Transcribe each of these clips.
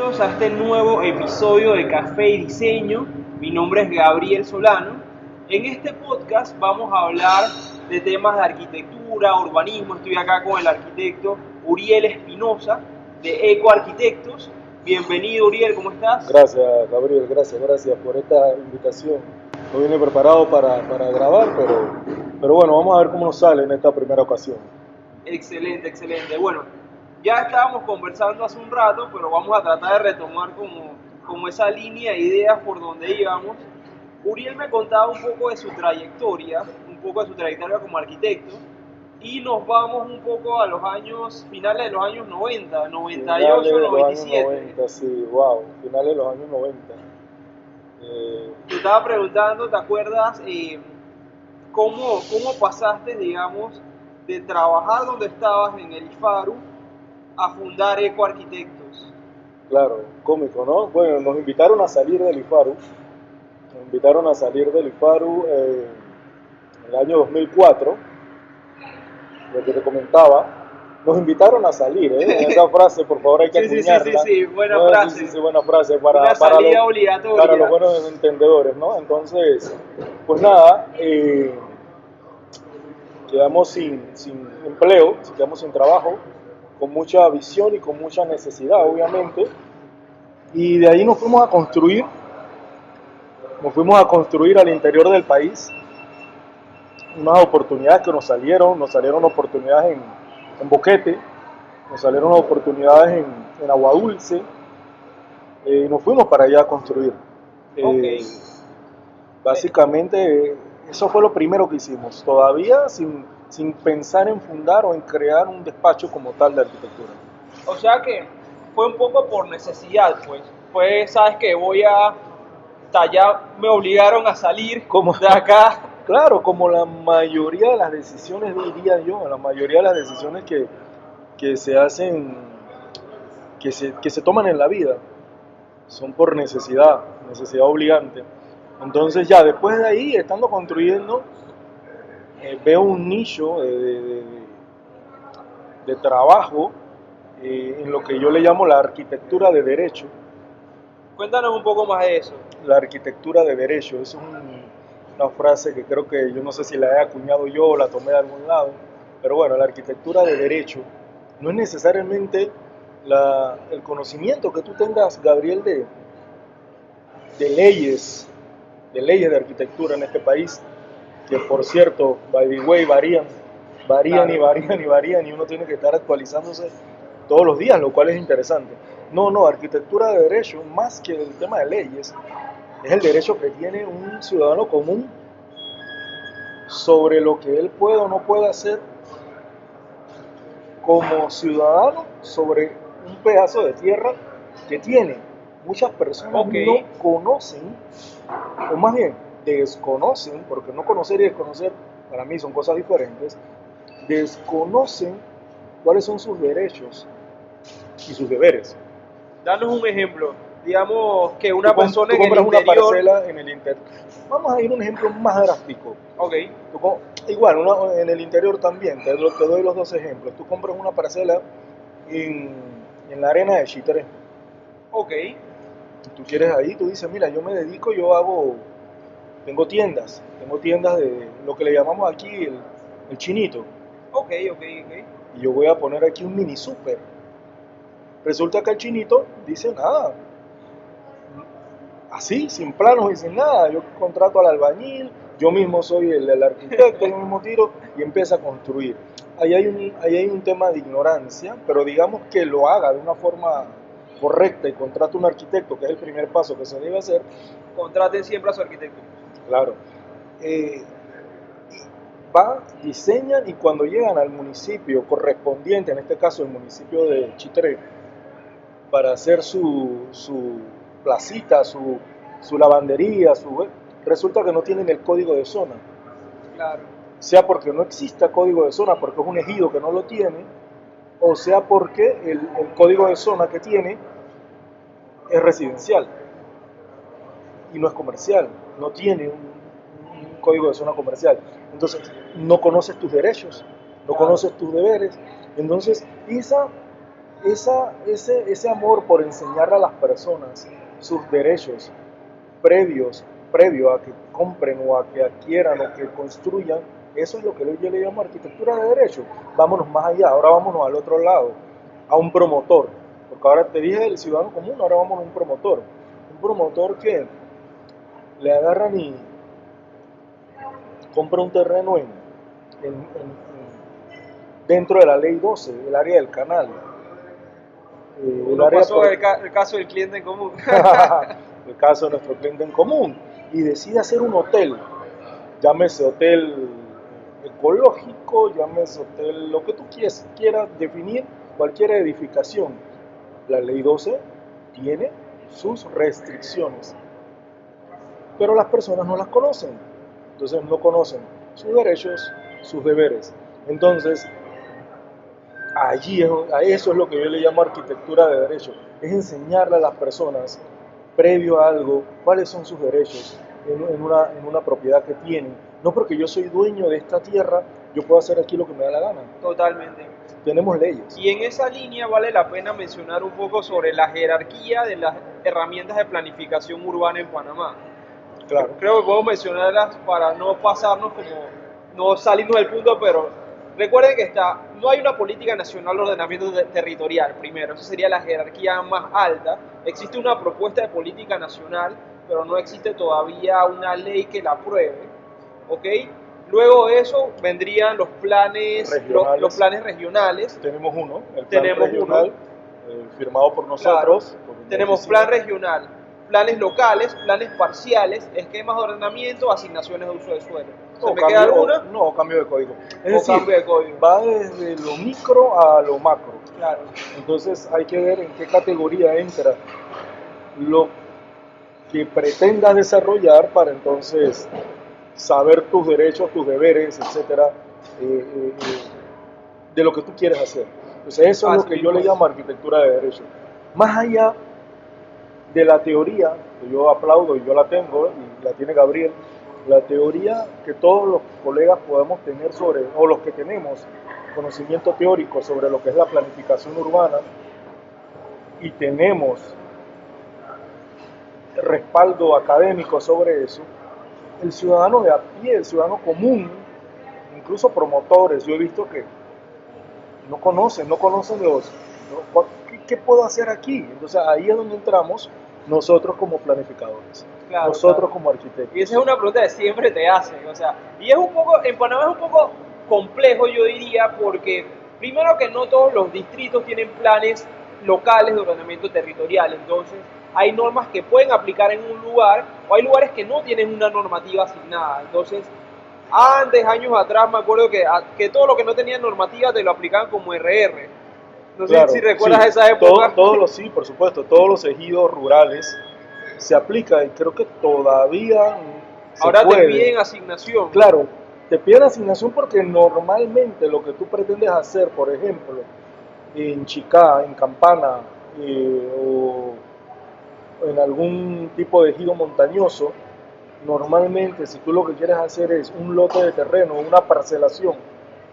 bienvenidos a este nuevo episodio de Café y Diseño. Mi nombre es Gabriel Solano. En este podcast vamos a hablar de temas de arquitectura, urbanismo. Estoy acá con el arquitecto Uriel Espinosa de Eco Arquitectos. Bienvenido, Uriel, ¿cómo estás? Gracias, Gabriel, gracias por esta invitación. No vine preparado para grabar, pero bueno, vamos a ver cómo nos sale en esta primera ocasión. Excelente, excelente. Bueno, ya estábamos conversando hace un rato, pero vamos a tratar de retomar como esa línea de ideas por donde íbamos. Uriel me contaba un poco de su trayectoria, como arquitecto, y nos vamos un poco a los años, finales de los años 90, Finales 98, de los años 97. 90, sí, wow, finales de los años 90. Te estaba preguntando, ¿te acuerdas cómo pasaste, digamos, de trabajar donde estabas en el IFARU a fundar Eco Arquitectos? Claro, cómico, ¿no? Bueno, nos invitaron a salir del IFARU, en el año 2004, lo que te comentaba. Nos invitaron a salir, ¿eh? Esa frase, por favor, hay que acuñarla. Sí, buena No, frase. sí, buena frase Una salida obligatoria. para los buenos entendedores, ¿no? Entonces, pues nada, quedamos sin empleo, quedamos sin trabajo, con mucha visión y con mucha necesidad, obviamente. Y de ahí nos fuimos a construir al interior del país unas oportunidades que nos salieron oportunidades en Boquete, nos salieron oportunidades en Agua Dulce, y nos fuimos para allá a construir. Ok. Básicamente, eso fue lo primero que hicimos, todavía sin pensar en fundar o en crear un despacho como tal de arquitectura. O sea que fue un poco por necesidad, pues. Fue, sabes que ya me obligaron a salir Como, de acá. claro, como la mayoría de las decisiones, diría yo, la mayoría de las decisiones que se hacen, que se toman en la vida, son por necesidad obligante. Entonces ya después de ahí, estando construyendo, veo un nicho de trabajo en lo que yo le llamo la arquitectura de derecho. Cuéntanos un poco más de eso. La arquitectura de derecho es una frase que creo que yo no sé si la he acuñado yo o la tomé de algún lado, pero bueno, la arquitectura de derecho no es necesariamente el conocimiento que tú tengas, Gabriel, de leyes, de leyes de arquitectura en este país, que por cierto, by the way, varían y uno tiene que estar actualizándose todos los días, lo cual es interesante. No, arquitectura de derecho, más que el tema de leyes, es el derecho que tiene un ciudadano común sobre lo que él puede o no puede hacer como ciudadano sobre un pedazo de tierra que tiene. Muchas personas Ok. no conocen, o más bien desconocen, porque no conocer y desconocer para mí son cosas diferentes, desconocen cuáles son sus derechos y sus deberes. Danos un ejemplo. Digamos que Tú, una persona tú en el compras una interior. parcela en el interior. Vamos a ir a un ejemplo más drástico. Ok. Igual, en el interior también, te doy los dos ejemplos. Tú compras una parcela en, en la arena de Chitré. Ok. Tú quieres ahí, tú dices, mira, tengo tiendas de lo que le llamamos aquí el chinito. Ok. Y yo voy a poner aquí un mini super. Resulta que el chinito dice nada, así, sin planos y sin nada. Yo contrato al albañil, yo mismo soy el arquitecto, yo mismo tiro y empieza a construir. Ahí hay un tema de ignorancia, pero digamos que lo haga de una forma correcta y contrata un arquitecto, que es el primer paso que se debe hacer. Contraten siempre a su arquitecto. Claro. Diseñan y cuando llegan al municipio correspondiente, en este caso el municipio de Chitré, para hacer su placita, su lavandería, resulta que no tienen el código de zona. Claro. Sea porque no exista código de zona, porque es un ejido que no lo tiene, o sea porque el código de zona que tiene es residencial y no es comercial, no tiene un código de zona comercial. Entonces, no conoces tus derechos, no Claro. conoces tus deberes. Entonces, ese amor por enseñarle a las personas sus derechos previo a que compren o a que adquieran o que construyan, eso es lo que yo le llamo arquitectura de derechos. Vámonos más allá, ahora vámonos al otro lado, a un promotor, porque ahora te dije el ciudadano común, ahora vamos a un promotor que le agarran y compra un terreno dentro de la ley 12, el área del canal. El área pasó el caso del cliente en común. El caso de nuestro cliente en común. Y decide hacer un hotel, llámese hotel ecológico, llámese hotel, lo que tú quieras definir, cualquier edificación. La ley 12 tiene sus restricciones, pero las personas no las conocen. Entonces no conocen sus derechos, sus deberes. Entonces, a eso es lo que yo le llamo arquitectura de derecho, es enseñarle a las personas, previo a algo, cuáles son sus derechos en una propiedad que tienen. No porque yo soy dueño de esta tierra, yo puedo hacer aquí lo que me da la gana. Totalmente. Tenemos leyes. Y en esa línea vale la pena mencionar un poco sobre la jerarquía de las herramientas de planificación urbana en Panamá. Claro. Creo que podemos mencionarlas para no pasarnos no salirnos del punto, pero recuerden que no hay una política nacional de ordenamiento territorial, primero, esa sería la jerarquía más alta. Existe una propuesta de política nacional, pero no existe todavía una ley que la apruebe, ¿ok? Luego de eso vendrían los planes regionales. Tenemos uno, el plan regional, firmado por nosotros. Claro. Tenemos plan regional, planes locales, planes parciales, esquemas de ordenamiento, asignaciones de uso de suelo. ¿Se me queda alguna? No, cambio de código. Es decir, cambio de código. Va desde lo micro a lo macro. Claro. Entonces hay que ver en qué categoría entra lo que pretendas desarrollar para entonces saber tus derechos, tus deberes, etcétera, de lo que tú quieres hacer. Entonces eso es lo que yo le llamo arquitectura de derecho. Más allá de la teoría, que yo aplaudo y yo la tengo, y la tiene Gabriel, la teoría que todos los colegas podemos tener sobre, o los que tenemos conocimiento teórico sobre lo que es la planificación urbana, y tenemos respaldo académico sobre eso, el ciudadano de a pie, el ciudadano común, incluso promotores, yo he visto que no conocen ¿qué puedo hacer aquí? Entonces ahí es donde entramos nosotros como planificadores, claro, nosotros como arquitectos. Y esa es una pregunta que siempre te hacen, o sea, y es un poco, en Panamá es un poco complejo, yo diría, porque primero que no todos los distritos tienen planes locales de ordenamiento territorial, entonces hay normas que pueden aplicar en un lugar, o hay lugares que no tienen una normativa asignada, entonces años atrás me acuerdo que todo lo que no tenía normativa te lo aplicaban como RR. No sé si recuerdas esa época. Sí, por supuesto, todos los ejidos rurales se aplica y creo que todavía ahora te piden asignación. Claro, te piden asignación porque normalmente lo que tú pretendes hacer, por ejemplo, en Chicá, en Campana o en algún tipo de ejido montañoso, normalmente si tú lo que quieres hacer es un lote de terreno, una parcelación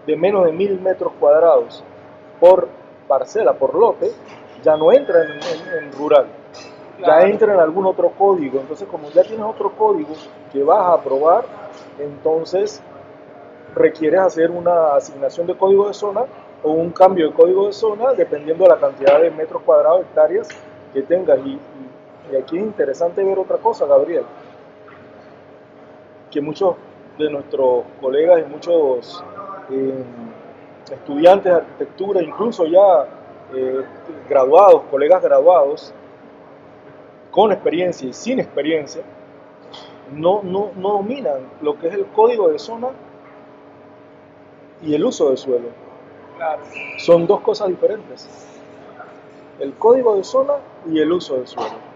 de menos de 1000 metros cuadrados por parcela, por lote, ya no entra en rural, claro. Ya entra en algún otro código. Entonces como ya tienes otro código que vas a aprobar, entonces requieres hacer una asignación de código de zona o un cambio de código de zona dependiendo de la cantidad de metros cuadrados, hectáreas que tengas. Y aquí es interesante ver otra cosa, Gabriel, que muchos de nuestros colegas y muchos estudiantes de arquitectura, incluso ya graduados, colegas graduados, con experiencia y sin experiencia, no dominan lo que es el código de zona y el uso de suelo. Claro. Son dos cosas diferentes. El código de zona y el uso de suelo.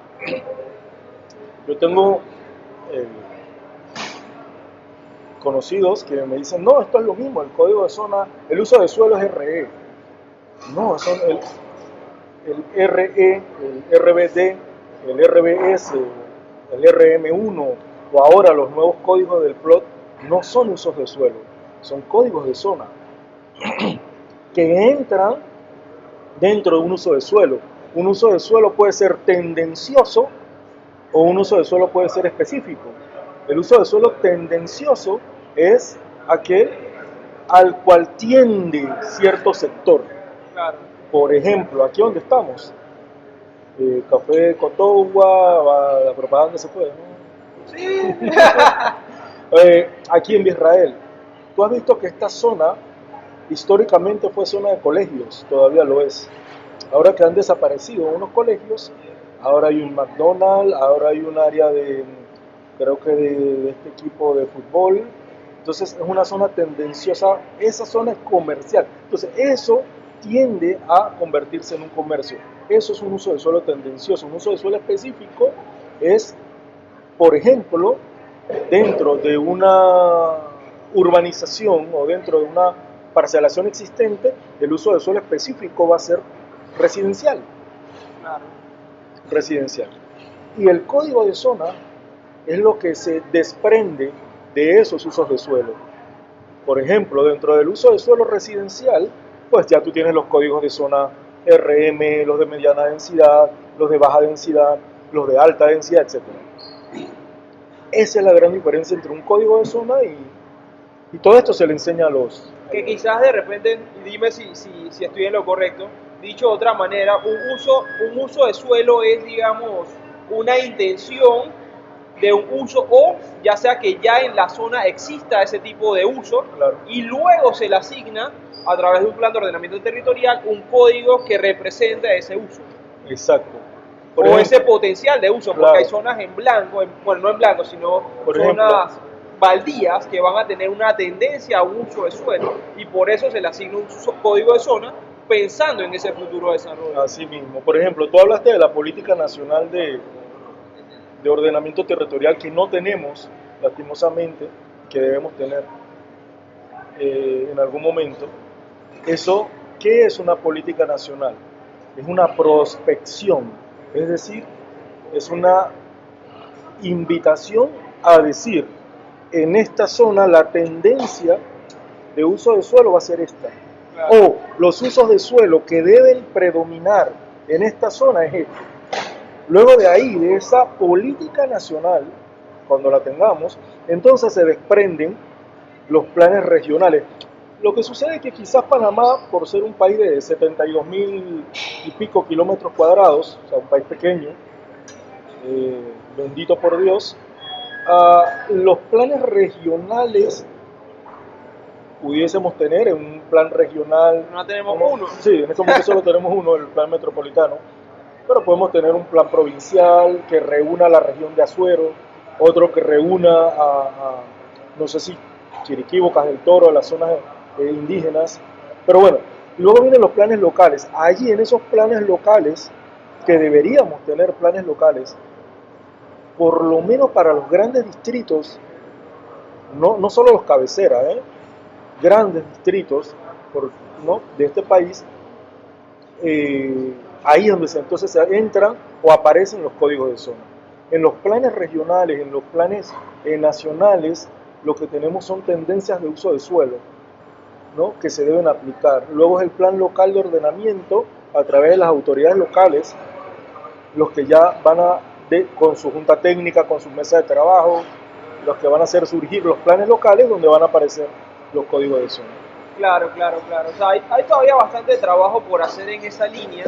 Yo tengo conocidos que me dicen, no, esto es lo mismo, el código de zona, el uso de suelo es RE. No, son el RE, el RBD, el RBS, el RM1 o ahora los nuevos códigos del PLOT no son usos de suelo, son códigos de zona que entran dentro de un uso de suelo. Un uso de suelo puede ser tendencioso o un uso de suelo puede ser específico. El uso de suelo tendencioso es aquel al cual tiende cierto sector. Claro. Por ejemplo, aquí donde estamos, Café Cotogua, la propaganda se puede, ¿no? Sí. Aquí en Israel, tú has visto que esta zona históricamente fue zona de colegios, todavía lo es. Ahora que han desaparecido unos colegios, ahora hay un McDonald's, ahora hay un área de, creo que de este equipo de fútbol. Entonces es una zona tendenciosa, esa zona es comercial. Entonces eso tiende a convertirse en un comercio. Eso es un uso de suelo tendencioso. Un uso de suelo específico es, por ejemplo, dentro de una urbanización o dentro de una parcelación existente, el uso de suelo específico va a ser residencial. Claro. Residencial. Y el código de zona es lo que se desprende de esos usos de suelo. Por ejemplo, dentro del uso de suelo residencial, pues ya tú tienes los códigos de zona RM, los de mediana densidad, los de baja densidad, los de alta densidad, etc. Esa es la gran diferencia entre un código de zona y todo esto se le enseña a los... Que quizás de repente, y dime si estoy en lo correcto, dicho de otra manera, un uso de suelo es, digamos, una intención de un uso, o ya sea que ya en la zona exista ese tipo de uso, Claro. y luego se le asigna a través de un plan de ordenamiento territorial un código que represente ese uso. Exacto. Por ejemplo, ese potencial de uso, claro, porque hay zonas en blanco, bueno, no en blanco, sino por zonas ejemplo, baldías que van a tener una tendencia a un uso de suelo, y por eso se le asigna un código de zona pensando en ese futuro desarrollo. así mismo. Por ejemplo, tú hablaste de la política nacional de ordenamiento territorial que no tenemos, lastimosamente, que debemos tener en algún momento. Eso, ¿qué es una política nacional? Es una prospección, es decir, es una invitación a decir, en esta zona la tendencia de uso de suelo va a ser esta. Claro. O los usos de suelo que deben predominar en esta zona es este. Luego de ahí, de esa política nacional, cuando la tengamos, entonces se desprenden los planes regionales. Lo que sucede es que quizás Panamá, por ser un país de 72.000 y pico kilómetros cuadrados, o sea, un país pequeño, bendito por Dios, los planes regionales pudiésemos tener en un plan regional. No tenemos uno. Sí, en este momento solo tenemos uno, el plan metropolitano, pero podemos tener un plan provincial que reúna a la región de Azuero, otro que reúna no sé si Chiriquí, Bocas del Toro, a las zonas indígenas, pero bueno, luego vienen los planes locales. Allí en esos planes locales, que deberíamos tener planes locales, por lo menos para los grandes distritos, no solo los cabeceras, grandes distritos ¿no? de este país, ahí es donde entonces se entran o aparecen los códigos de zona. En los planes regionales, en los planes nacionales, lo que tenemos son tendencias de uso de suelo, ¿no? que se deben aplicar. Luego es el plan local de ordenamiento a través de las autoridades locales, los que ya van con su junta técnica, con su mesa de trabajo, los que van a hacer surgir los planes locales donde van a aparecer los códigos de zona. Claro. O sea, hay todavía bastante trabajo por hacer en esa línea,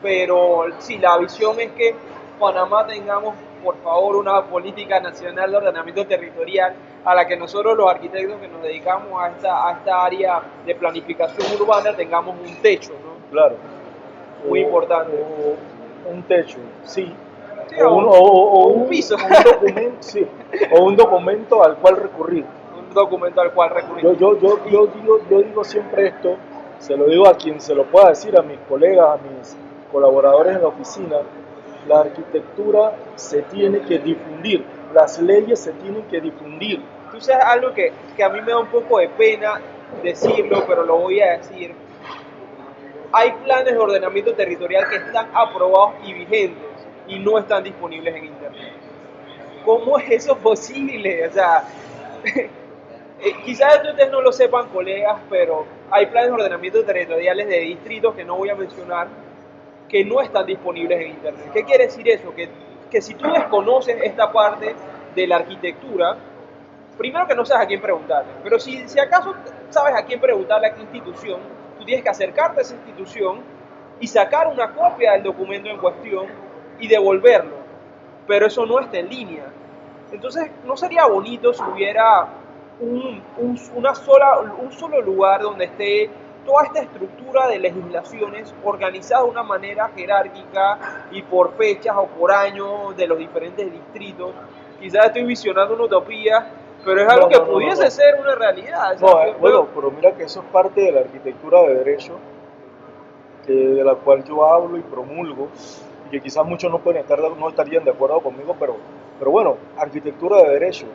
pero sí, la visión es que Panamá tengamos, por favor, una política nacional de ordenamiento territorial a la que nosotros los arquitectos que nos dedicamos a esta área de planificación urbana tengamos un techo, ¿no? Claro. Muy importante. Un techo, sí. Sí, o un piso. Un documento, sí, o un documento al cual recurrir. Un documento al cual recurrir. Yo digo siempre esto, se lo digo a quien se lo pueda decir, a mis colegas, a mis colaboradores en la oficina, la arquitectura se tiene que difundir, las leyes se tienen que difundir. Tú sabes algo que a mí me da un poco de pena decirlo, pero lo voy a decir. Hay planes de ordenamiento territorial que están aprobados y vigentes y no están disponibles en internet. ¿Cómo es eso posible? O sea, Quizás esto ustedes no lo sepan, colegas, pero hay planes de ordenamiento territoriales de distritos que no voy a mencionar que no están disponibles en Internet. ¿Qué quiere decir eso? Que si tú desconoces esta parte de la arquitectura, primero que no sabes a quién preguntarle, pero si acaso sabes a quién preguntarle, a qué institución, tú tienes que acercarte a esa institución y sacar una copia del documento en cuestión y devolverlo, pero eso no está en línea. Entonces, ¿no sería bonito si hubiera un solo lugar donde esté toda esta estructura de legislaciones organizada de una manera jerárquica y por fechas o por años de los diferentes distritos? Quizás estoy visionando una utopía, pero es algo que pudiese ser una realidad. No, bueno, pero mira que eso es parte de la arquitectura de derecho, de la cual yo hablo y promulgo, y que quizás muchos no estarían de acuerdo conmigo, pero bueno, arquitectura de derecho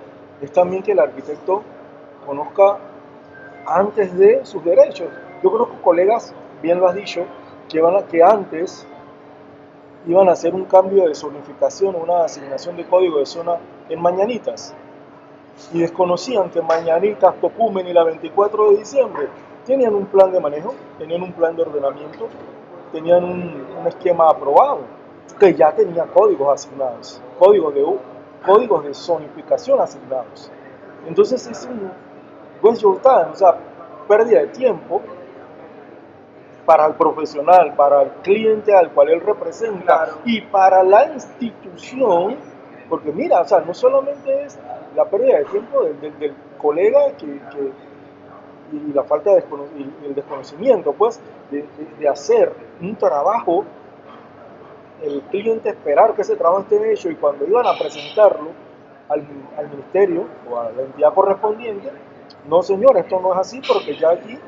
es también que el arquitecto conozca antes de sus derechos. Yo conozco colegas, bien lo has dicho, que antes iban a hacer un cambio de zonificación, una asignación de código de zona en Mañanitas, y desconocían que Mañanitas, Tocumen y la 24 de diciembre tenían un plan de manejo, tenían un plan de ordenamiento, tenían un esquema aprobado, que ya tenía códigos asignados, códigos de zonificación asignados. Entonces es un waste your time, o sea, pérdida de tiempo para el profesional, para el cliente al cual él representa, claro, y para la institución, porque mira, o sea, no solamente es la pérdida de tiempo del colega y la falta de el desconocimiento, pues, de hacer un trabajo, el cliente esperar que ese trabajo esté hecho, y cuando iban a presentarlo al ministerio o a la entidad correspondiente, no señor, esto no es así porque ya aquí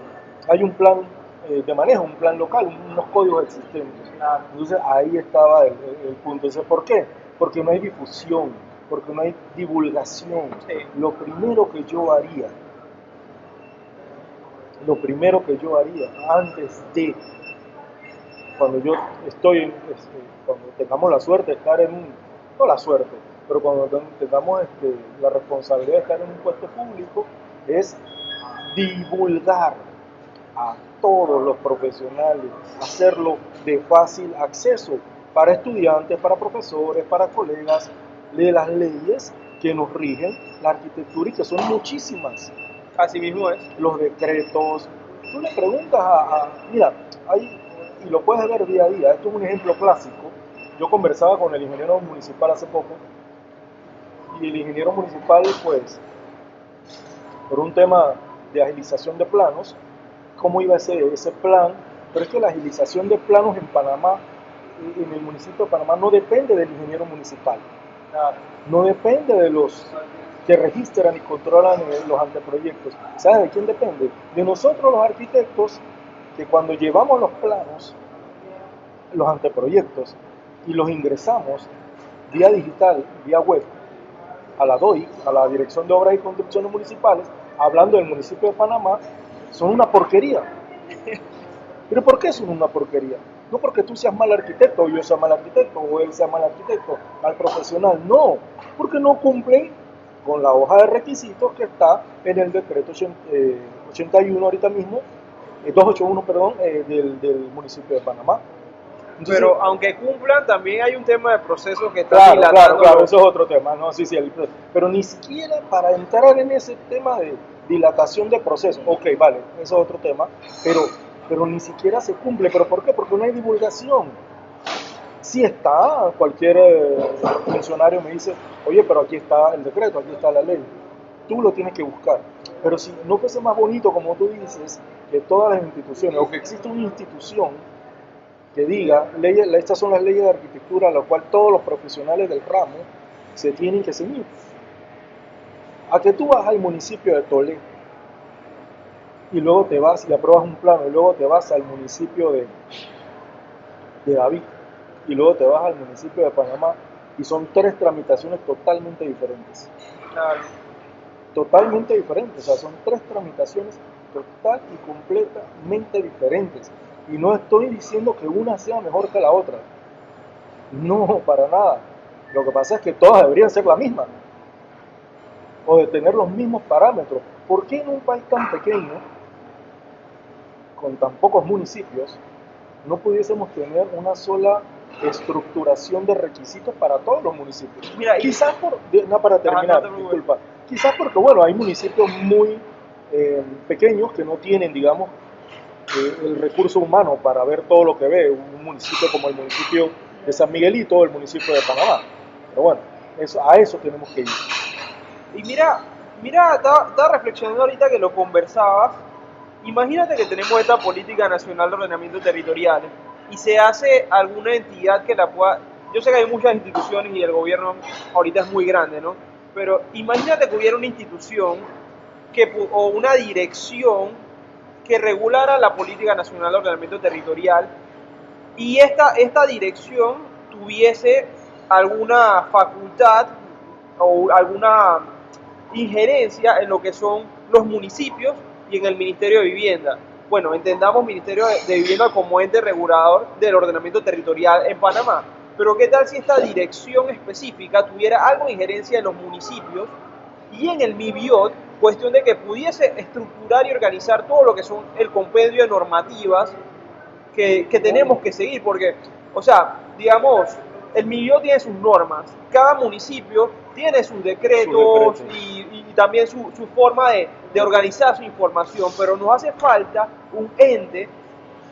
hay un plan de manejo, un plan local, unos códigos existentes. Entonces ahí estaba el punto. Entonces, ¿por qué? Porque no hay difusión, porque no hay divulgación. Sí. Lo primero que yo haría antes de, cuando yo estoy, cuando tengamos la suerte de estar no la suerte, pero cuando tengamos la responsabilidad de estar en un puesto público, es divulgar a todos los profesionales, hacerlo de fácil acceso para estudiantes, para profesores, para colegas, de las leyes que nos rigen la arquitectura y que son muchísimas. Así mismo es. Los decretos. Tú le preguntas mira, y lo puedes ver día a día, esto es un ejemplo clásico. Yo conversaba con el ingeniero municipal hace poco, y el ingeniero municipal, pues, por un tema de agilización de planos, cómo iba ese plan, pero es que la agilización de planos en Panamá, en el municipio de Panamá, no depende del ingeniero municipal, no depende de los que registran y controlan los anteproyectos. ¿Sabes de quién depende? De nosotros los arquitectos, que cuando llevamos los planos, los anteproyectos, y los ingresamos vía digital, vía web, a la DOI, a la Dirección de Obras y Construcciones Municipales, hablando del municipio de Panamá, son una porquería. ¿Pero por qué son una porquería? No porque tú seas mal arquitecto, o yo sea mal arquitecto, o él sea mal arquitecto, mal profesional, no, porque no cumplen con la hoja de requisitos que está en el decreto 81 ahorita mismo, 281, perdón, del municipio de Panamá. Entonces, pero aunque cumplan, también hay un tema de procesos que está dilatando. Claro, eso es otro tema, ¿no? Sí, pero ni siquiera para entrar en ese tema de dilatación de procesos, ok, vale, eso es otro tema, pero ni siquiera se cumple. ¿Pero por qué? Porque no hay divulgación. Sí está, cualquier funcionario me dice, oye, pero aquí está el decreto, aquí está la ley. Tú lo tienes que buscar. Pero si no fuese más bonito, como tú dices, que todas las instituciones, o que exista una institución que diga, estas son las leyes de arquitectura a las cuales todos los profesionales del ramo se tienen que ceñir. A que tú vas al municipio de Tolé y luego te vas y apruebas un plano, y luego te vas al municipio de David, y luego te vas al municipio de Panamá, y son 3 tramitaciones totalmente diferentes. Claro. Totalmente diferentes, o sea, son 3 tramitaciones total y completamente diferentes. Y no estoy diciendo que una sea mejor que la otra. No, para nada. Lo que pasa es que todas deberían ser la misma, o de tener los mismos parámetros, ¿por qué en un país tan pequeño, con tan pocos municipios, no pudiésemos tener una sola estructuración de requisitos para todos los municipios? Mira, Quizás no, para terminar, no te preocupes. disculpa, quizás porque, bueno, hay municipios muy pequeños que no tienen, digamos, el recurso humano para ver todo lo que ve un municipio como el municipio de San Miguelito o el municipio de Panamá. Pero bueno, a eso tenemos que ir. Y mira, estaba reflexionando ahorita que lo conversabas. Imagínate que tenemos esta política nacional de ordenamiento territorial y se hace alguna entidad que la pueda... Yo sé que hay muchas instituciones y el gobierno ahorita es muy grande, ¿no? Pero imagínate que hubiera una institución o una dirección que regulara la política nacional de ordenamiento territorial y esta dirección tuviese alguna facultad o alguna injerencia en lo que son los municipios y en el Ministerio de Vivienda. Bueno, entendamos Ministerio de Vivienda como ente regulador del ordenamiento territorial en Panamá, pero ¿qué tal si esta dirección específica tuviera algo de injerencia en los municipios y en el MIBIOT, cuestión de que pudiese estructurar y organizar todo lo que son el compendio de normativas que tenemos que seguir? Porque, o sea, digamos, el MIBIOT tiene sus normas, cada municipio tiene sus decretos y también su forma de organizar su información, pero nos hace falta un ente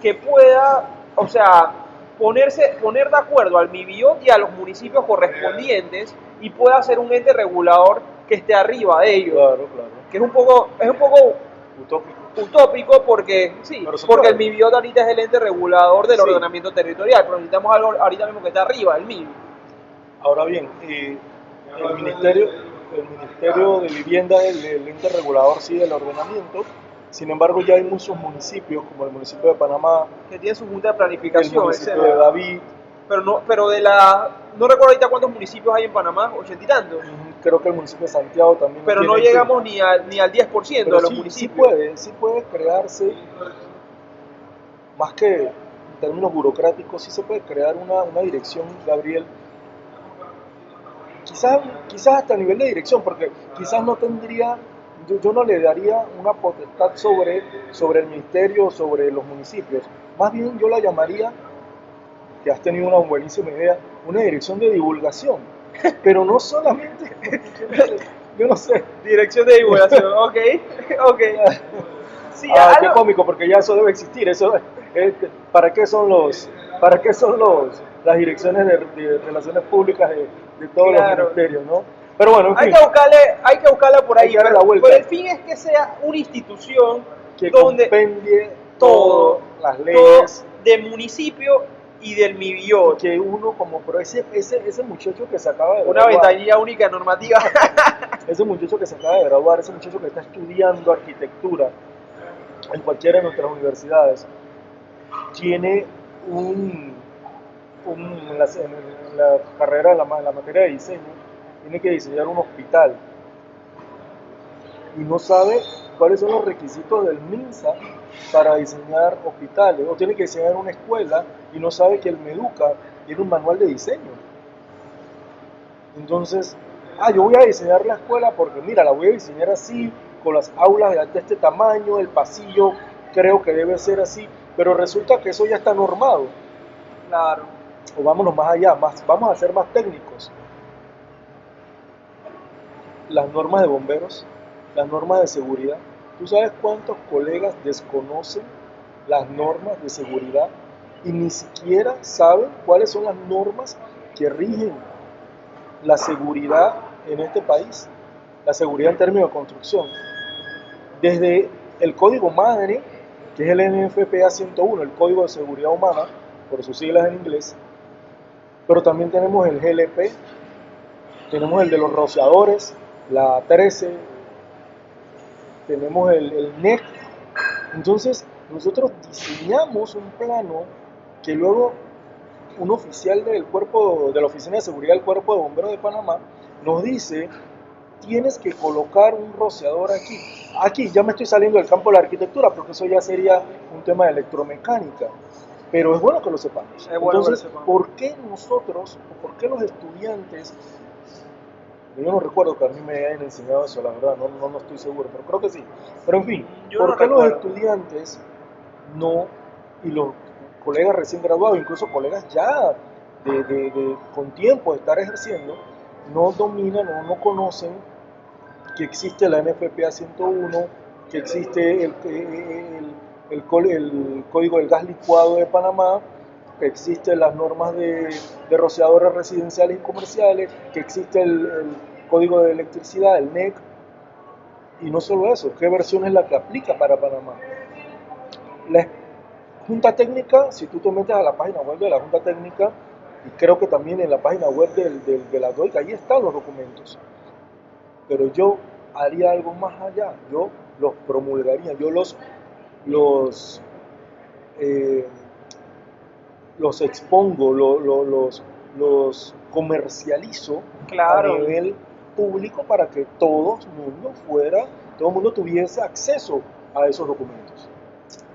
que pueda, o sea, poner de acuerdo al MIBIOT y a los municipios correspondientes y pueda ser un ente regulador que esté arriba de ellos. Claro, claro. Que es un poco utópico porque porque el MIBIOT ahorita es el ente regulador del ordenamiento territorial, pero necesitamos algo ahorita mismo que está arriba, el MIBI. Ahora bien, el Ministerio de Vivienda es el ente regulador sí del ordenamiento. Sin embargo, ya hay muchos municipios, como el municipio de Panamá, que tiene su junta de planificación, el municipio de David. Pero no recuerdo ahorita cuántos municipios hay en Panamá, 80 y tantos. Creo que el municipio de Santiago también. Pero no llegamos ni al 10% de los municipios. Sí puede crearse, más que en términos burocráticos, sí se puede crear una dirección, Gabriel. Quizás hasta a nivel de dirección, porque quizás no tendría, yo no le daría una potestad sobre el ministerio, sobre los municipios. Más bien yo la llamaría, que has tenido una buenísima idea, una dirección de divulgación. Pero no solamente, yo no sé. Dirección de divulgación, ok. Sí, qué cómico, porque ya eso debe existir. ¿Para qué son las direcciones de relaciones públicas de todos los ministerios, ¿no? Pero bueno, en fin, hay que buscarla por ahí, pero el fin es que sea una institución que compendie todo, las leyes del municipio y del MIBIOT. Que uno pero ese muchacho que se acaba de graduar, una ventanilla única normativa. Ese muchacho que se acaba de graduar, ese muchacho que está estudiando arquitectura en cualquiera de nuestras universidades, tiene en la carrera, en la materia de diseño, tiene que diseñar un hospital y no sabe cuáles son los requisitos del MINSA para diseñar hospitales, o tiene que diseñar una escuela y no sabe que el MEDUCA tiene un manual de diseño. Entonces, yo voy a diseñar la escuela porque mira, la voy a diseñar así, con las aulas de este tamaño, el pasillo creo que debe ser así, pero resulta que eso ya está normado. Claro. O vámonos más allá, vamos a ser más técnicos. Las normas de bomberos, las normas de seguridad. ¿Tú sabes cuántos colegas desconocen las normas de seguridad y ni siquiera saben cuáles son las normas que rigen la seguridad en este país? La seguridad en términos de construcción. Desde el código madre, que es el NFPA 101, el Código de Seguridad Humana, por sus siglas en inglés, pero también tenemos el GLP, tenemos el de los rociadores, la 13, tenemos el NEC. Entonces, nosotros diseñamos un plano que luego un oficial de la Oficina de Seguridad del Cuerpo de Bomberos de Panamá nos dice: tienes que colocar un rociador aquí. Aquí ya me estoy saliendo del campo de la arquitectura, porque eso ya sería un tema de electromecánica. Pero es bueno que lo sepamos. Entonces, ¿por qué nosotros, por qué los estudiantes Yo no recuerdo que a mí me hayan enseñado eso, la verdad, no estoy seguro, pero creo que sí. Pero en fin, Yo no ¿por qué los recuerdo. estudiantes no, y los colegas recién graduados, incluso colegas ya con tiempo de estar ejerciendo, no dominan o no conocen que existe la NFPA 101, que existe el Código del Gas Licuado de Panamá, que existen las normas de rociadores residenciales y comerciales, que existe el Código de Electricidad, el NEC, y no solo eso, qué versión es la que aplica para Panamá. La Junta Técnica, si tú te metes a la página web de la Junta Técnica, y creo que también en la página web de la DOIC, ahí están los documentos. Pero yo haría algo más allá, yo los promulgaría, yo los, eh, los expongo, los comercializo a Claro. nivel público para que todo el mundo tuviese acceso a esos documentos.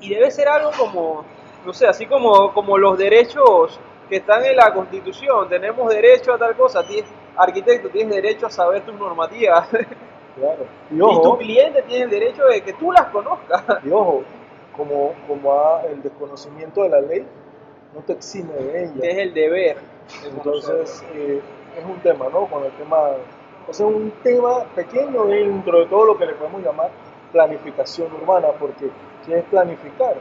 Y debe ser algo como, no sé, así como los derechos que están en la Constitución. Tenemos derecho a tal cosa. Arquitecto, tienes derecho a saber tus normativas. Claro. Y tu cliente tiene el derecho de que tú las conozcas. Y ojo, el desconocimiento de la ley no te exime de ella. Que es el deber de conocerlo. Entonces, es un tema, ¿no? Con el tema, o sea, un tema pequeño dentro de todo lo que le podemos llamar planificación urbana, porque ¿qué es planificar?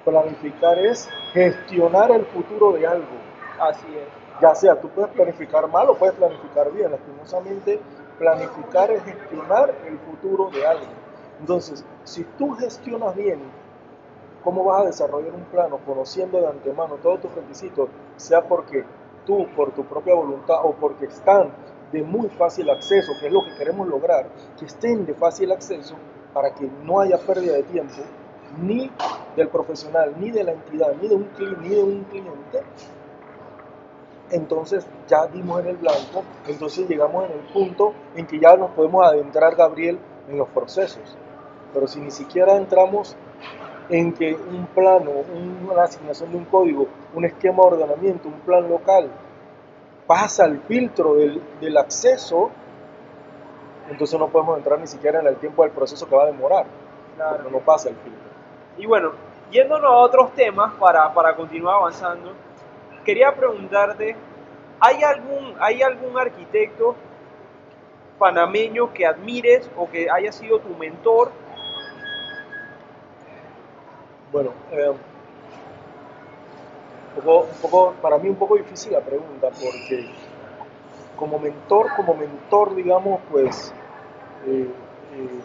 Planificar es gestionar el futuro de algo. Así es. Ya sea, tú puedes planificar mal o puedes planificar bien. Lastimosamente, planificar es gestionar el futuro de algo. Entonces, si tú gestionas bien cómo vas a desarrollar un plano conociendo de antemano todos tus requisitos, sea porque tú, por tu propia voluntad o porque están de muy fácil acceso, que es lo que queremos lograr, que estén de fácil acceso para que no haya pérdida de tiempo, ni del profesional, ni de la entidad, ni de un cliente, entonces ya dimos en el blanco, entonces llegamos en el punto en que ya nos podemos adentrar, Gabriel, en los procesos. Pero si ni siquiera entramos en que un plano, una asignación de un código, un esquema de ordenamiento, un plan local, pasa el filtro del acceso, entonces no podemos entrar ni siquiera en el tiempo del proceso que va a demorar, Claro. porque no pasa el filtro. Y bueno, yéndonos a otros temas para continuar avanzando, quería preguntarte, ¿hay algún arquitecto panameño que admires o que haya sido tu mentor? Bueno, para mí un poco difícil la pregunta, porque como mentor, digamos, pues eh, eh,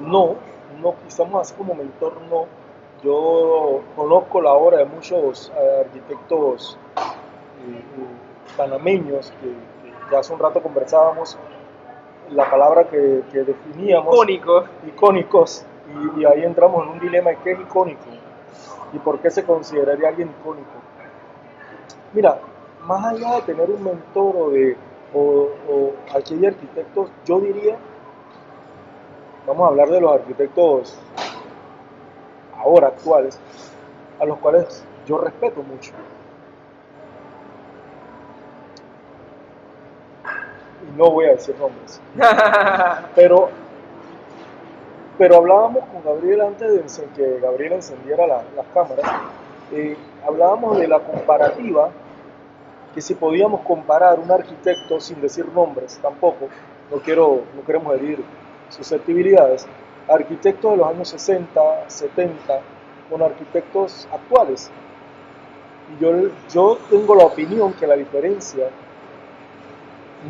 no, no, quizás así como mentor no. Yo conozco la obra de muchos arquitectos panameños que ya hace un rato conversábamos la palabra que definíamos, Icónico. icónicos, y ahí entramos en un dilema de qué es icónico y por qué se consideraría alguien icónico. Mira, más allá de tener un mentor o aquí hay arquitectos, yo diría, vamos a hablar de los arquitectos ahora actuales, a los cuales yo respeto mucho. Y no voy a decir nombres. Pero, pero hablábamos con Gabriel antes de que Gabriel encendiera las cámaras. Hablábamos de la comparativa, que si podíamos comparar un arquitecto sin decir nombres, tampoco, no queremos herir susceptibilidades, arquitectos de los años 60, 70, con arquitectos actuales. Y yo tengo la opinión que la diferencia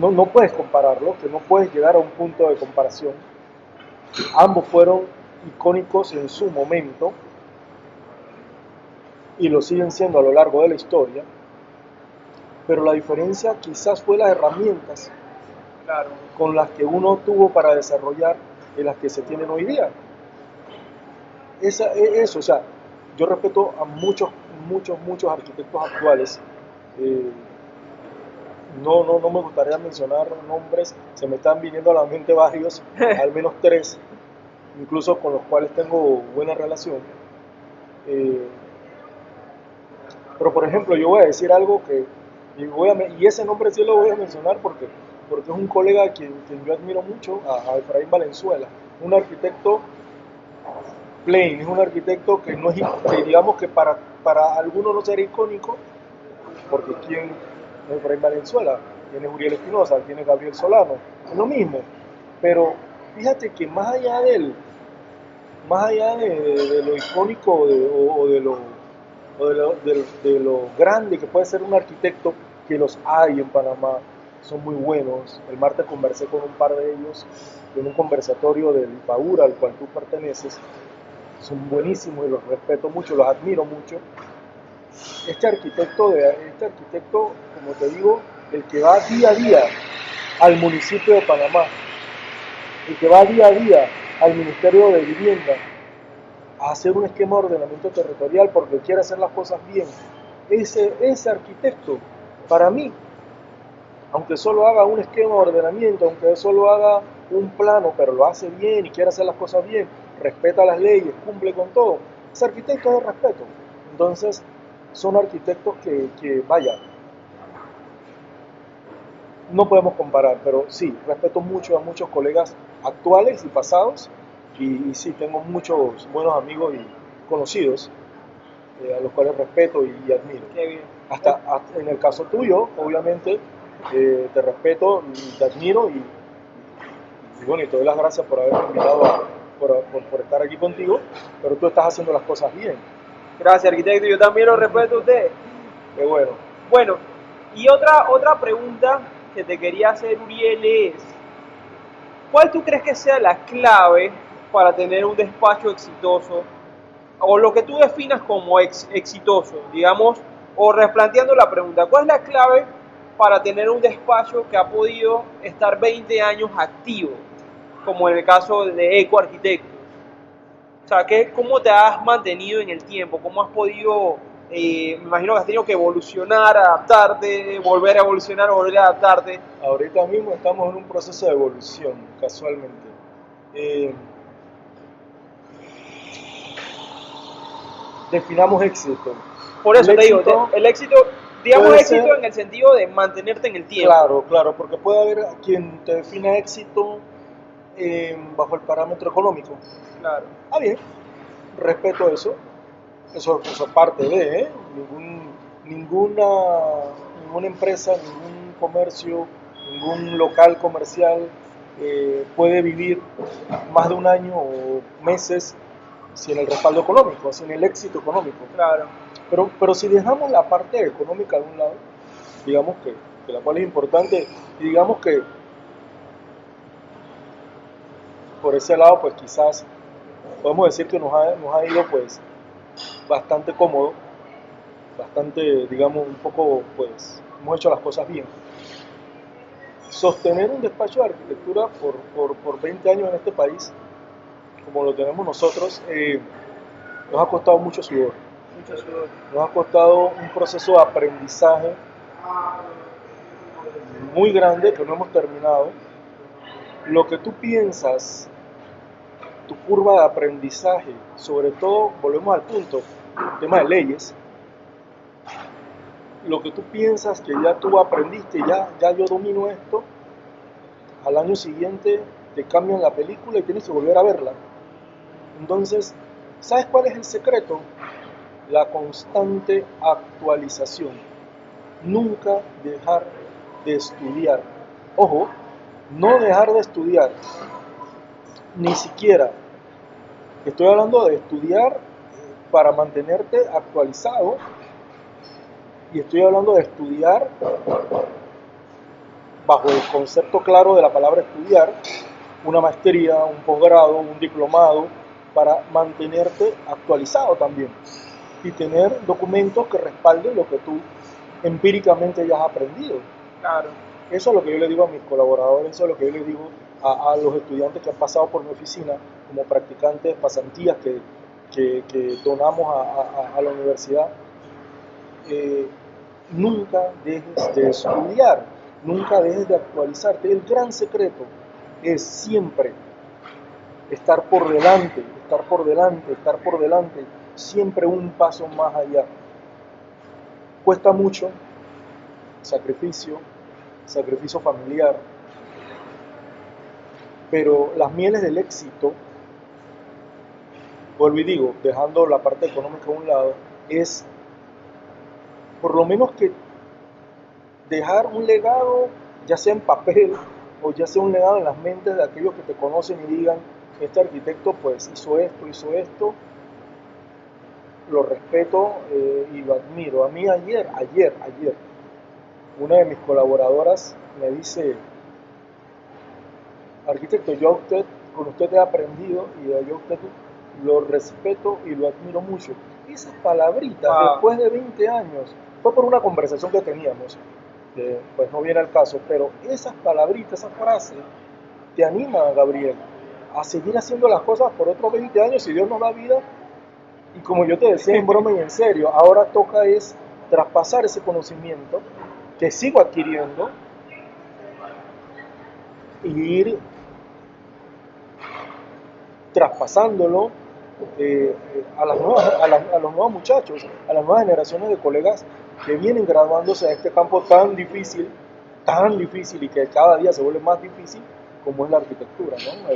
no puedes compararlo, que no puedes llegar a un punto de comparación. Ambos fueron icónicos en su momento y lo siguen siendo a lo largo de la historia, pero la diferencia quizás fue las herramientas Claro. con las que uno tuvo para desarrollar y las que se tienen hoy día. Eso, o sea, yo respeto a muchos arquitectos actuales. Eh, no me gustaría mencionar nombres, se me están viniendo a la mente varios, al menos tres, incluso con los cuales tengo buena relación. Eh, pero por ejemplo, yo voy a decir algo Y ese nombre sí lo voy a mencionar porque es un colega a quien yo admiro mucho, a Efraín Valenzuela, un arquitecto plain, es un arquitecto que no es, que digamos que para algunos no será icónico, porque quién es Efraín Valenzuela, tiene Uriel Espinosa, tiene Gabriel Solano, es lo mismo, pero fíjate que más allá de lo icónico de lo grande que puede ser un arquitecto, que los hay en Panamá, son muy buenos. El martes conversé con un par de ellos en un conversatorio del Paura al cual tú perteneces. Son buenísimos y los respeto mucho, los admiro mucho. Este arquitecto, como te digo, el que va día a día al municipio de Panamá, el que va día a día al Ministerio de Vivienda a hacer un esquema de ordenamiento territorial porque quiere hacer las cosas bien. Ese arquitecto, para mí, aunque solo haga un esquema de ordenamiento, aunque solo haga un plano, pero lo hace bien y quiere hacer las cosas bien, respeta las leyes, cumple con todo, ese arquitecto es de respeto. Entonces, son arquitectos vaya, no podemos comparar, pero sí, respeto mucho a muchos colegas actuales y pasados, y sí, tengo muchos buenos amigos y conocidos a los cuales respeto y admiro. Qué bien. Hasta en el caso tuyo, obviamente, te respeto y te admiro y bueno, y te doy las gracias por haberme invitado, por estar aquí contigo, pero tú estás haciendo las cosas bien. Gracias, arquitecto. Yo también lo respeto a usted. Qué bueno. Bueno, y otra pregunta que te quería hacer, Uriel, es, ¿cuál tú crees que sea la clave para tener un despacho exitoso? O lo que tú definas como exitoso, digamos, o replanteando la pregunta, ¿cuál es la clave para tener un despacho que ha podido estar 20 años activo, como en el caso de Eco Arquitectos? O sea, ¿cómo te has mantenido en el tiempo? ¿Cómo has podido, me imagino que has tenido que evolucionar, adaptarte, volver a evolucionar, volver a adaptarte? Ahorita mismo estamos en un proceso de evolución, casualmente. Eh, Definamos éxito. Por eso El te digo, éxito el éxito, digamos puede éxito ser, en el sentido de mantenerte en el tiempo. claro, claro, porque puede haber quien te defina éxito bajo el parámetro económico. Claro, Ah, bien, respeto eso. Eso es parte de, ¿eh? Ninguna empresa, ningún comercio, ningún local comercial puede vivir más de un año o meses sin el respaldo económico, sin el éxito económico. claro. Pero si dejamos la parte económica de un lado, digamos que la cual es importante, y digamos que por ese lado, pues quizás podemos decir que nos ha ido pues bastante cómodo, bastante, digamos, un poco, pues, hemos hecho las cosas bien. Sostener un despacho de arquitectura por 20 años en este país, como lo tenemos nosotros, nos ha costado mucho sudor. Mucho sudor. Nos ha costado un proceso de aprendizaje muy grande que no hemos terminado. Lo que tú piensas, tu curva de aprendizaje, sobre todo, volvemos al punto, el tema de leyes, lo que tú piensas que ya tú aprendiste, ya yo domino esto, al año siguiente te cambian la película y tienes que volver a verla. Entonces, ¿sabes cuál es el secreto? La constante actualización. Nunca dejar de estudiar. Ojo, no dejar de estudiar, ni siquiera. Estoy hablando de estudiar para mantenerte actualizado y estoy hablando de estudiar bajo el concepto claro de la palabra estudiar, una maestría, un posgrado, un diplomado, para mantenerte actualizado también y tener documentos que respalden lo que tú empíricamente ya has aprendido. Claro. Eso es lo que yo le digo a mis colaboradores, eso es lo que yo le digo a los estudiantes que han pasado por mi oficina como practicantes, pasantías que donamos a la universidad. Nunca dejes de estudiar, nunca dejes de actualizarte. El gran secreto es siempre estar por delante, estar por delante, estar por delante, siempre un paso más allá. Cuesta mucho, sacrificio, sacrificio familiar, pero las mieles del éxito, vuelvo y digo, dejando la parte económica a un lado, es por lo menos que dejar un legado, ya sea en papel o ya sea un legado en las mentes de aquellos que te conocen y digan, este arquitecto pues hizo esto, lo respeto y lo admiro. A mí ayer, una de mis colaboradoras me dice, arquitecto, yo a usted, con usted he aprendido y yo a usted lo respeto y lo admiro mucho. Esas palabritas, Wow. después de 20 años, fue por una conversación que teníamos, que pues no viene al caso, pero esas palabritas, esa frase, te anima, Gabriel, a seguir haciendo las cosas por otros 20 años si Dios nos da vida. Y como yo te decía en broma y en serio, ahora toca es traspasar ese conocimiento que sigo adquiriendo y ir traspasándolo a los nuevos muchachos, a las nuevas generaciones de colegas que vienen graduándose a este campo tan difícil y que cada día se vuelve más difícil como es la arquitectura, ¿no?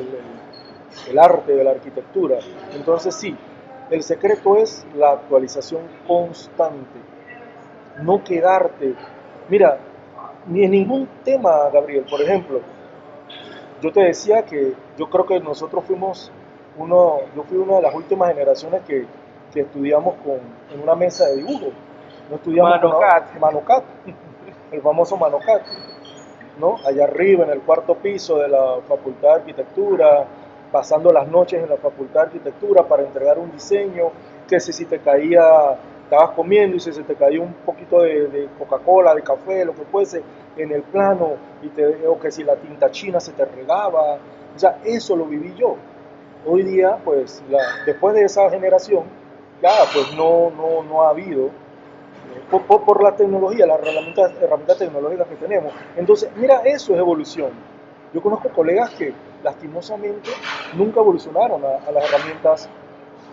El arte de la arquitectura. Entonces sí, el secreto es la actualización constante, no quedarte. Mira, ni en ningún tema, Gabriel, por ejemplo, yo te decía que yo creo que nosotros yo fui una de las últimas generaciones que estudiamos en una mesa de dibujo. No estudiamos Manocat. Manocat, el famoso Manocat, ¿no? Allá arriba en el cuarto piso de la Facultad de Arquitectura, pasando las noches en la Facultad de Arquitectura para entregar un diseño, que si te caía, estabas comiendo y si se te caía un poquito de Coca-Cola, de café, lo que fuese, en el plano, o que si la tinta china se te regaba, o sea, eso lo viví yo. Hoy día, pues, después de esa generación, ya, pues no ha habido por la tecnología, las herramientas tecnológicas que tenemos. Entonces, mira, eso es evolución. Yo conozco colegas que lastimosamente nunca evolucionaron a las herramientas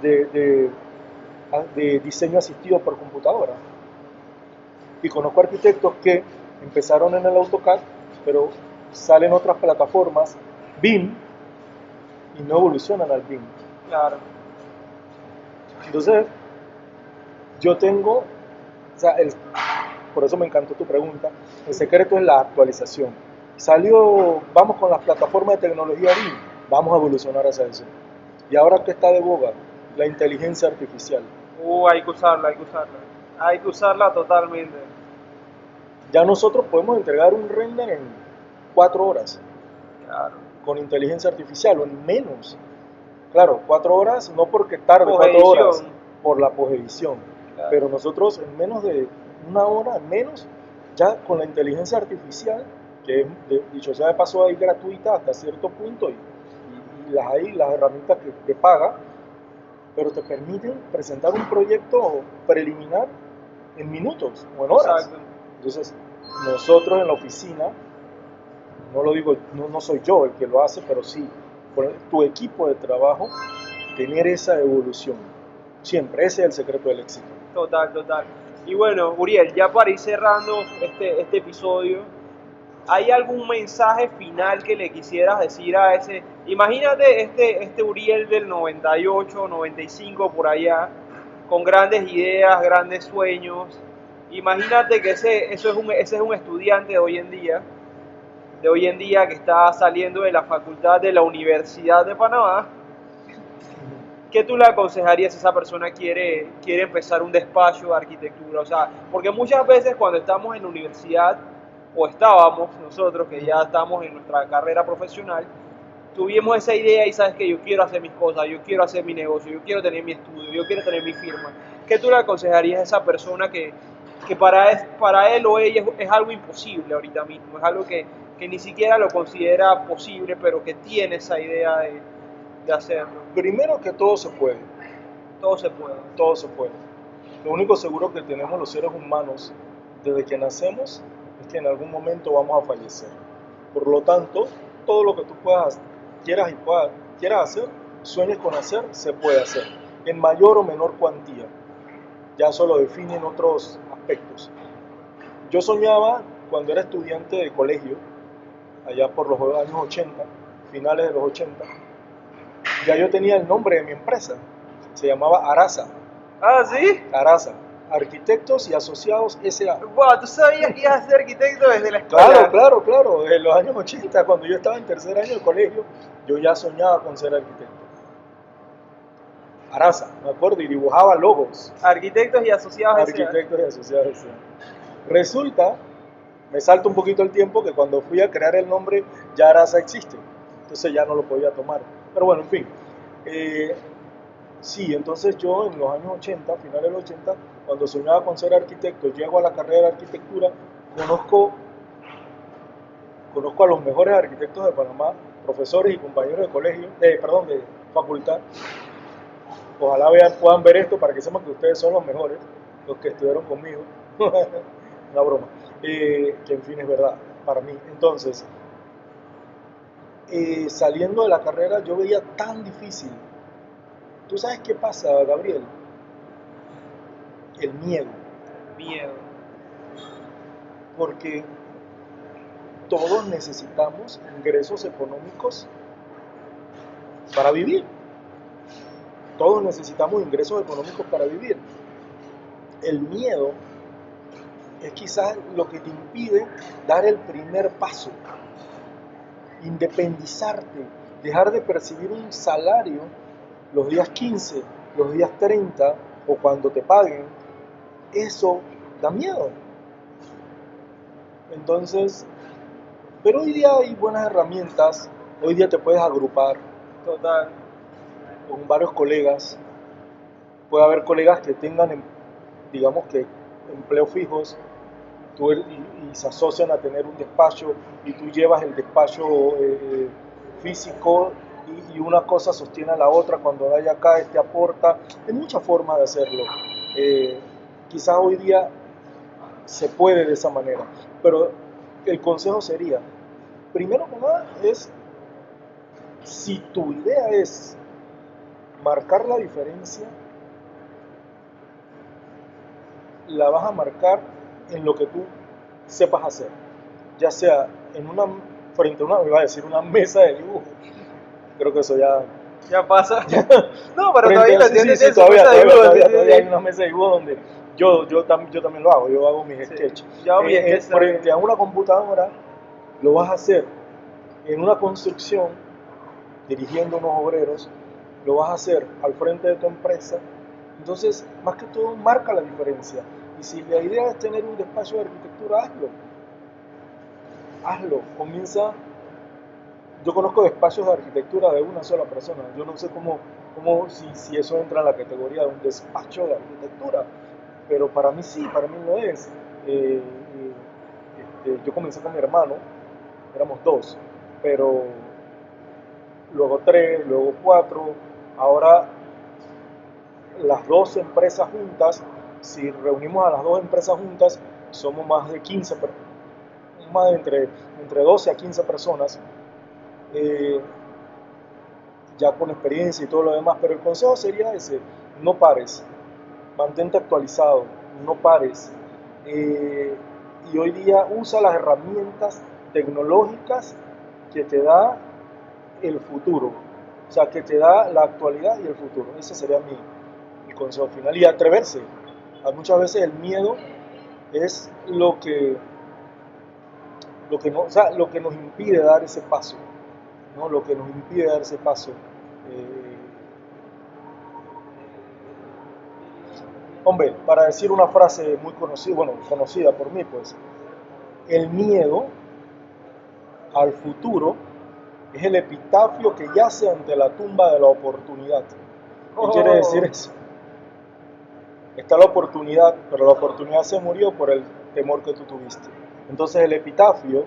de, de, de diseño asistido por computadora. Y conozco arquitectos que empezaron en el AutoCAD, pero salen otras plataformas, BIM, y no evolucionan al BIM. Claro. Entonces, yo tengo, o sea, por eso me encantó tu pregunta, el secreto es la actualización. Vamos con las plataformas de tecnología BIM, vamos a evolucionar hacia eso. Y ahora que está de boga, la inteligencia artificial. Hay que usarla, hay que usarla. Hay que usarla totalmente. Ya nosotros podemos entregar un render en 4 horas. Claro. Con inteligencia artificial o en menos. Claro, 4 horas, no porque tarde 4 horas, por la posedición. Claro. Pero nosotros en menos de una hora, menos, ya con la inteligencia artificial, que dicho sea de paso ahí gratuita hasta cierto punto, y las herramientas que paga, pero te permiten presentar un proyecto preliminar en minutos o en horas. Exacto. Entonces, nosotros en la oficina, no lo digo, no soy yo el que lo hace, pero sí, por tu equipo de trabajo, tener esa evolución. Siempre, ese es el secreto del éxito. Total. Y bueno, Uriel, ya para ir cerrando este episodio, ¿hay algún mensaje final que le quisieras decir a ese? Imagínate este Uriel del 98, 95 por allá, con grandes ideas, grandes sueños. Imagínate que ese es un estudiante de hoy en día que está saliendo de la facultad de la Universidad de Panamá. ¿Qué tú le aconsejarías si esa persona quiere empezar un despacho de arquitectura? O sea, porque muchas veces cuando estamos en la universidad, o estábamos nosotros, que ya estamos en nuestra carrera profesional, tuvimos esa idea y sabes que yo quiero hacer mis cosas, yo quiero hacer mi negocio, yo quiero tener mi estudio, yo quiero tener mi firma. ¿Qué tú le aconsejarías a esa persona que para él o ella es algo imposible ahorita mismo? Es algo que ni siquiera lo considera posible, pero que tiene esa idea de hacerlo. Primero que todo se puede. Todo se puede. Todo se puede. Lo único seguro que tenemos los seres humanos desde que nacemos es que en algún momento vamos a fallecer. Por lo tanto, todo lo que tú quieras hacer, sueñes con hacer, se puede hacer. En mayor o menor cuantía. Ya eso lo definen otros aspectos. yo soñaba cuando era estudiante de colegio, allá por los años 80, finales de los 80, ya yo tenía el nombre de mi empresa, se llamaba Arasa, Ah, ¿sí? Arasa, Arquitectos y Asociados S.A. Wow, ¿tú sabías que ibas a ser arquitecto desde la escuela? Claro, en los años 80, cuando yo estaba en tercer año de colegio, yo ya soñaba con ser arquitecto. Arasa, me acuerdo, y dibujaba logos, Arquitectos y asociados S.A. Arquitectos y Asociados S.A. Resulta, me salta un poquito el tiempo, que cuando fui a crear el nombre, ya Arasa existe, entonces ya no lo podía tomar. Pero bueno, en fin. Sí, entonces yo en los años 80, finales de los 80, cuando soñaba con ser arquitecto, llego a la carrera de arquitectura, conozco, conozco a los mejores arquitectos de Panamá, profesores y compañeros de colegio, perdón, de facultad. Ojalá puedan ver esto para que sepan que ustedes son los mejores, los que estuvieron conmigo. Una broma. Que en fin es verdad, para mí. Entonces, saliendo de la carrera yo veía tan difícil. ¿Tú sabes qué pasa, Gabriel? El miedo. Miedo. Porque todos necesitamos ingresos económicos para vivir. Todos necesitamos ingresos económicos para vivir. El miedo es quizás lo que te impide dar el primer paso, independizarte, dejar de percibir un salario los días 15, los días 30 o cuando te paguen. Eso da miedo. Entonces, pero hoy día hay buenas herramientas, hoy día te puedes agrupar Total. con varios colegas, puede haber colegas que tengan, digamos que, empleos fijos, y se asocian a tener un despacho y tú llevas el despacho físico y una cosa sostiene a la otra, cuando hay acá este aporta, hay muchas formas de hacerlo. Quizás hoy día se puede de esa manera, pero el consejo sería, primero que nada es, si tu idea es marcar la diferencia, la vas a marcar en lo que tú sepas hacer, ya sea frente a una, me iba a decir, una mesa de dibujo, creo que eso Ya pasa. No, pero frente todavía lo sí, tienes sí, en su todavía, mesa de todavía, dibujo, todavía, sí, todavía sí. hay una mesa de dibujo donde yo también lo hago, yo hago mis Sí. sketches. Yo hago mis sketches Frente también. a una computadora lo vas a hacer en una construcción, dirigiendo unos obreros, lo vas a hacer al frente de tu empresa. Entonces, más que todo, marca la diferencia. Y si la idea es tener un despacho de arquitectura, hazlo, comienza. Yo conozco despachos de arquitectura de una sola persona, yo no sé si eso entra en la categoría de un despacho de arquitectura, pero para mí sí, para mí lo es. Yo comencé con mi hermano, éramos dos, pero luego tres, luego cuatro, ahora las dos empresas juntas, si reunimos a las dos empresas juntas, somos más de 15, más de entre 12 a 15 personas, ya con experiencia y todo lo demás, pero el consejo sería ese, no pares, mantente actualizado, no pares, y hoy día usa las herramientas tecnológicas que te da el futuro, o sea, que te da la actualidad y el futuro. Ese sería mi consejo final. Y atreverse. Muchas veces el miedo es lo que nos impide dar ese paso, ¿no? Lo que nos impide dar ese paso. Hombre, para decir una frase muy conocida, bueno, conocida por mí, pues, el miedo al futuro es el epitafio que yace ante la tumba de la oportunidad. ¿Qué quiere decir eso? Está la oportunidad, pero la oportunidad se murió por el temor que tú tuviste. Entonces el epitafio,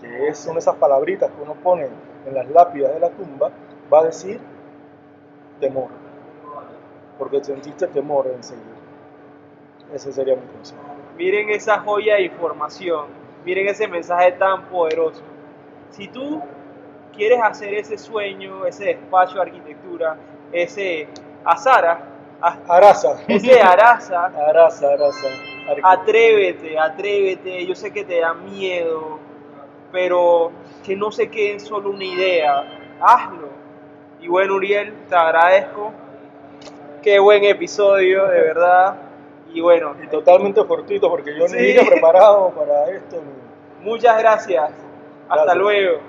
que son esas palabritas que uno pone en las lápidas de la tumba, va a decir temor, porque sentiste temor en seguir. Ese sería mi consejo. Miren esa joya de información, miren ese mensaje tan poderoso. Si tú quieres hacer ese sueño, ese despacho de arquitectura, ese Arasa, Arasa. Atrévete, yo sé que te da miedo, pero que no se quede en solo una idea, hazlo. Y bueno, Uriel, te agradezco, qué buen episodio, de verdad, y bueno, Y totalmente fortuito porque yo sí. ni vine preparado para esto. Muchas gracias, hasta Gracias. luego.